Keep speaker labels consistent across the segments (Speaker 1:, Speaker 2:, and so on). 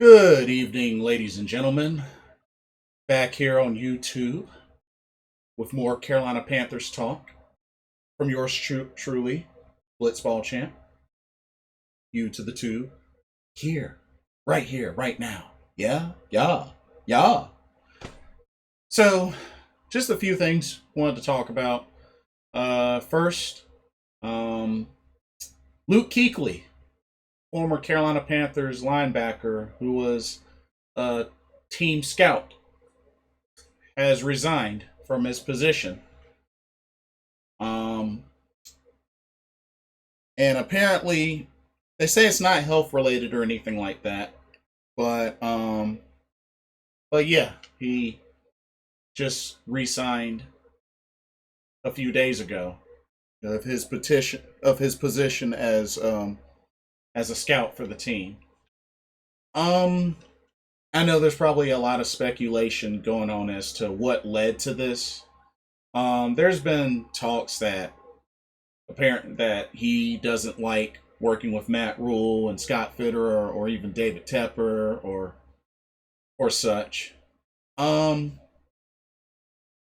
Speaker 1: Good evening, ladies and gentlemen. Back here on YouTube with more Carolina Panthers talk from yours truly, Blitzball Champ. You to the two. Here, right now. Yeah. So, just a few things wanted to talk about. First, um, Luke Kuechly, former Carolina Panthers linebacker who was a team scout, has resigned from his position. Um, and apparently, they say it's not health related or anything like that. But but yeah, he just resigned a few days ago of his position as a scout for the team. Um, I know there's probably a lot of speculation going on as to what led to this. There's been talks that apparent that he doesn't like working with Matt Rule and Scott Fitterer or even David Tepper or such. Um,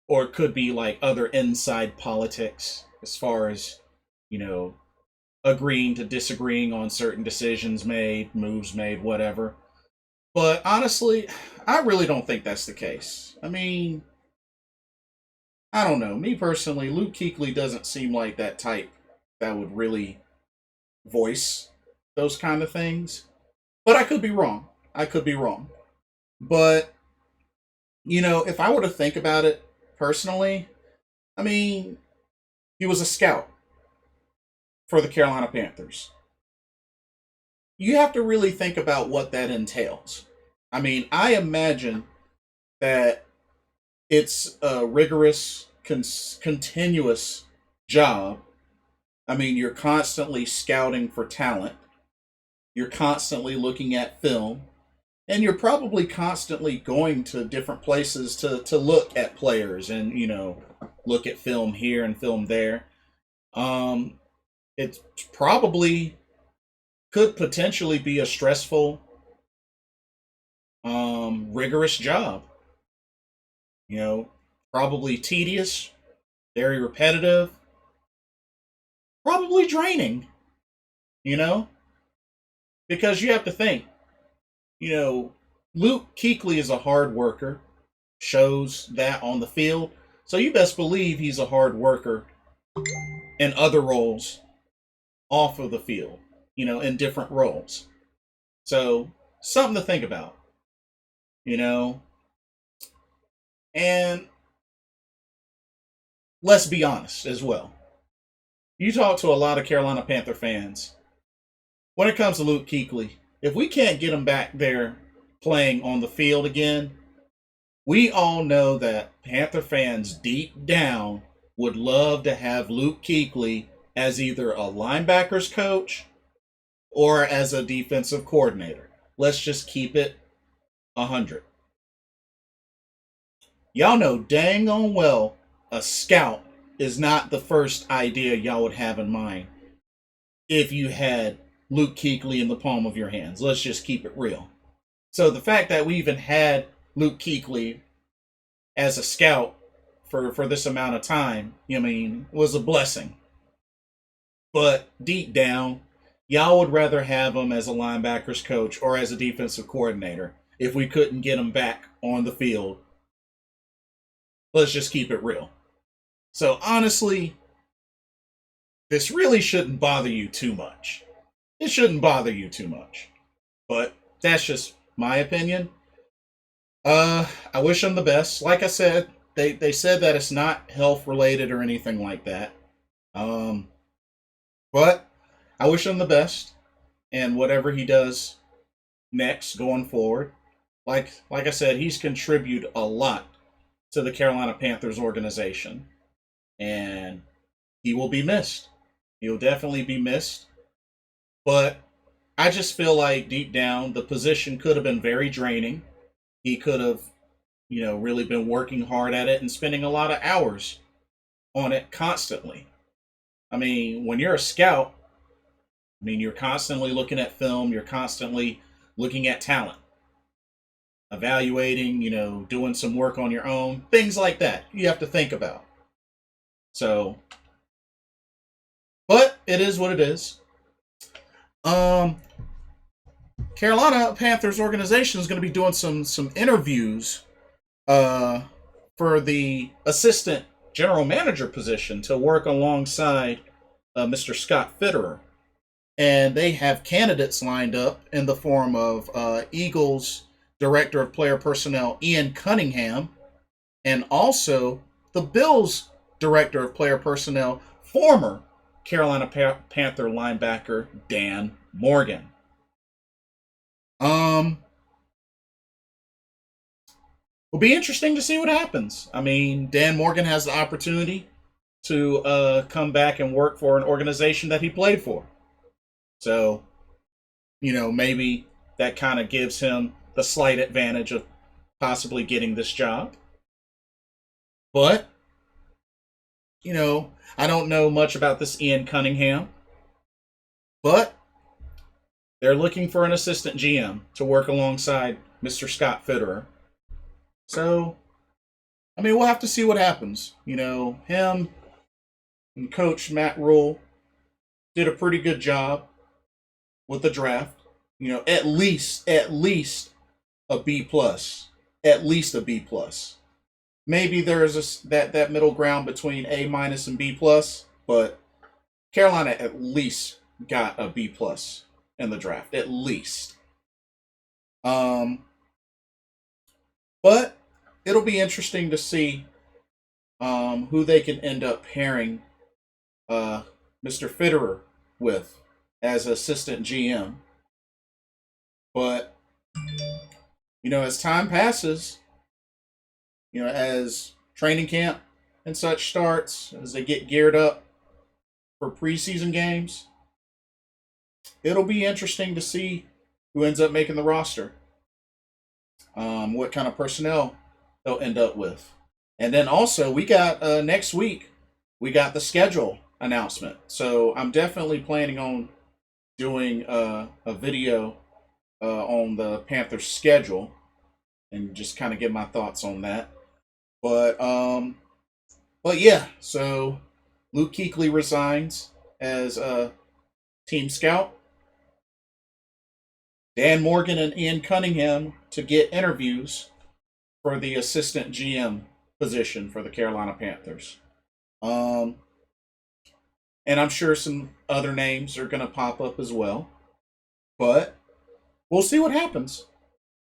Speaker 1: or it could be like other inside politics as far as, you know, agreeing to disagreeing on certain decisions made, moves made, whatever. But honestly, I really don't think that's the case. I mean, I don't know. Me personally, Luke Kuechly doesn't seem like that type that would really voice those kind of things. But I could be wrong. I could be wrong. But, if I were to think about it personally, I mean, he was a scout for the Carolina Panthers. You have to really think about what that entails. I mean, I imagine that it's a rigorous, continuous job. I mean, you're constantly scouting for talent, you're constantly looking at film, and you're probably constantly going to different places to look at players and, look at film here and film there. Um, it probably could potentially be a stressful, rigorous job. You know, probably tedious, very repetitive, probably draining, you know? Because you have to think, you know, Luke Kuechly is a hard worker, shows that on the field. So you best believe he's a hard worker in other roles off of the field, in different roles. So something to think about, you know? And let's be honest as well. You talk to a lot of Carolina Panther fans. When it comes to Luke Kuechly, if we can't get him back there playing on the field again, we all know that Panther fans deep down would love to have Luke Kuechly as either a linebackers coach or as a defensive coordinator. Let's just keep it 100. Y'all know dang on well a scout is not the first idea y'all would have in mind if you had Luke Kuechly in the palm of your hands. Let's just keep it real. So the fact that we even had Luke Kuechly as a scout for this amount of time, was a blessing. But deep down, y'all would rather have him as a linebackers coach or as a defensive coordinator if we couldn't get him back on the field. Let's just keep it real. So honestly, this really shouldn't bother you too much. It shouldn't bother you too much. But that's just my opinion. I wish him the best. Like I said, they said that it's not health related or anything like that. Um, but I wish him the best, and whatever he does next going forward. Like I said, he's contributed a lot to the Carolina Panthers organization, and he will be missed. He'll definitely be missed. But I just feel like deep down the position could have been very draining. He could have, really been working hard at it and spending a lot of hours on it constantly. I mean, when you're a scout, you're constantly looking at film, you're constantly looking at talent. evaluating, doing some work on your own, things like that you have to think about. So, but it is what it is. Carolina Panthers organization is going to be doing some interviews for the assistant general manager position to work alongside Mr. Scott Fitterer. And they have candidates lined up in the form of Eagles Director of Player Personnel Ian Cunningham, and also the Bills Director of Player Personnel, former Carolina Panther linebacker Dan Morgan. Will be interesting to see what happens. I mean, Dan Morgan has the opportunity to come back and work for an organization that he played for. So, maybe that kind of gives him the slight advantage of possibly getting this job. But, I don't know much about this Ian Cunningham. But they're looking for an assistant GM to work alongside Mr. Scott Fitterer. So, I mean, we'll have to see what happens. Him and Coach Matt Rule did a pretty good job with the draft. At least a B plus. At least a B plus. Maybe there's that middle ground between A minus and B plus, but Carolina at least got a B plus in the draft, at least. But it'll be interesting to see who they can end up pairing Mr. Fitterer with as assistant GM. But as time passes, as training camp and such starts, as they get geared up for preseason games, it'll be interesting to see who ends up making the roster, what kind of personnel they'll end up with. And then also, we got next week, we got the schedule announcement. So I'm definitely planning on doing a video on the Panthers schedule and just kind of give my thoughts on that. But yeah, so Luke Kuechly resigns as a team scout. Dan Morgan and Ian Cunningham to get interviews for the assistant GM position for the Carolina Panthers. And I'm sure some other names are going to pop up as well. But we'll see what happens.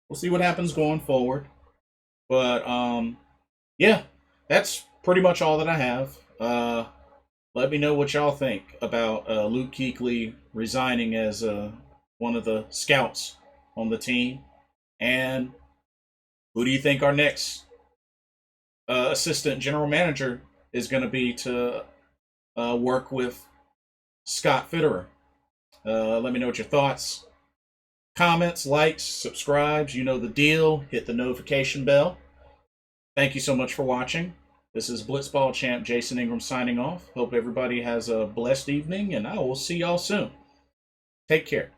Speaker 1: We'll see what happens going forward. But yeah, that's pretty much all that I have. Let me know what y'all think about Luke Kuechly resigning as one of the scouts on the team. And who do you think our next assistant general manager is going to be to work with Scott Fitterer? Let me know what your thoughts. Comments, likes, subscribes, you know the deal. Hit the notification bell. Thank you so much for watching. This is Blitzball Champ Jason Ingram signing off. Hope everybody has a blessed evening, and I will see y'all soon. Take care.